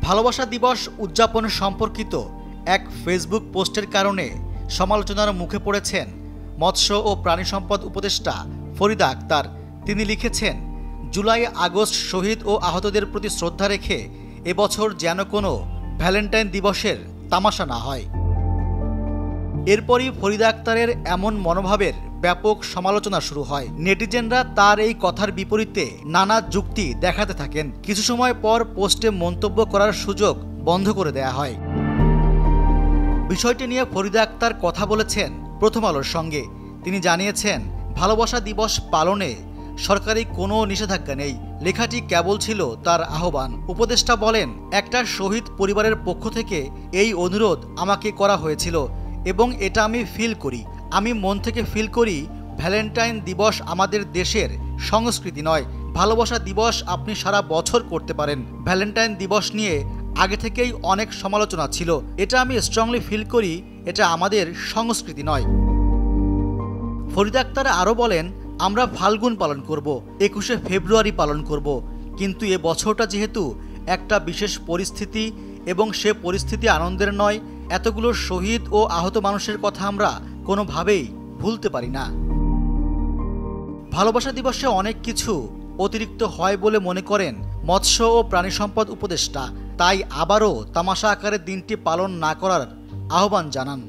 ভালোবাসা দিবস উদযাপন সম্পর্কিত এক ফেসবুক পোস্টের কারণে সমালোচনার মুখে পড়েছেন মৎস্য ও প্রাণী সম্পদ উপদেষ্টা ফরিদা আক্তার। তিনি লিখেছেন, জুলাই আগস্ট শহীদ ও আহতদের প্রতি শ্রদ্ধা রেখে এবছর যেন কোনো ভ্যালেন্টাইন দিবসের তামাশা না হয়। এরপরই ফরিদা আক্তারের এমন মনোভাবের ব্যাপক সমালোচনা শুরু হয়। নেটিজেনরা তার এই কথার বিপরীতে নানা যুক্তি দেখাতে থাকেন। কিছু সময় পর পোস্টে মন্তব্য করার সুযোগ বন্ধ করে দেয়া হয়। বিষয়টি নিয়ে ফরিদা আক্তার কথা বলেছেন প্রথম আলোর সঙ্গে। তিনি জানিয়েছেন, ভালোবাসা দিবস পালনে সরকারি কোনো নিষেধাজ্ঞা নেই। লেখাটি কেবল ছিল তার আহ্বান। উপদেষ্টা বলেন, একটা শহীদ পরিবারের পক্ষ থেকে এই অনুরোধ আমাকে করা হয়েছিল এবং এটা আমি ফিল করি। আমি মন থেকে ফিল করি ভ্যালেন্টাইন দিবস আমাদের দেশের সংস্কৃতি নয়। ভালোবাসা দিবস আপনি সারা বছর করতে পারেন। ভ্যালেন্টাইন দিবস নিয়ে আগে থেকেই অনেক সমালোচনা ছিল। এটা আমি স্ট্রংলি ফিল করি এটা আমাদের সংস্কৃতি নয়। ফরিদা আক্তার আরও বলেন, আমরা ফাল্গুন পালন করব, 21শে ফেব্রুয়ারি পালন করব, কিন্তু এ বছরটা যেহেতু একটা বিশেষ পরিস্থিতি এবং সে পরিস্থিতি আনন্দের নয়, এতগুলো শহীদ ও আহত মানুষের কথা আমরা কোনোভাবেই ভুলতে পারি না। ভালোবাসা দিবসে অনেক কিছু অতিরিক্ত হয় বলে মনে করেন মৎস্য ও প্রাণী সম্পদ উপদেষ্টা। তাই আবারও তামাশা আকারে দিনটি পালন না করার আহ্বান জানান।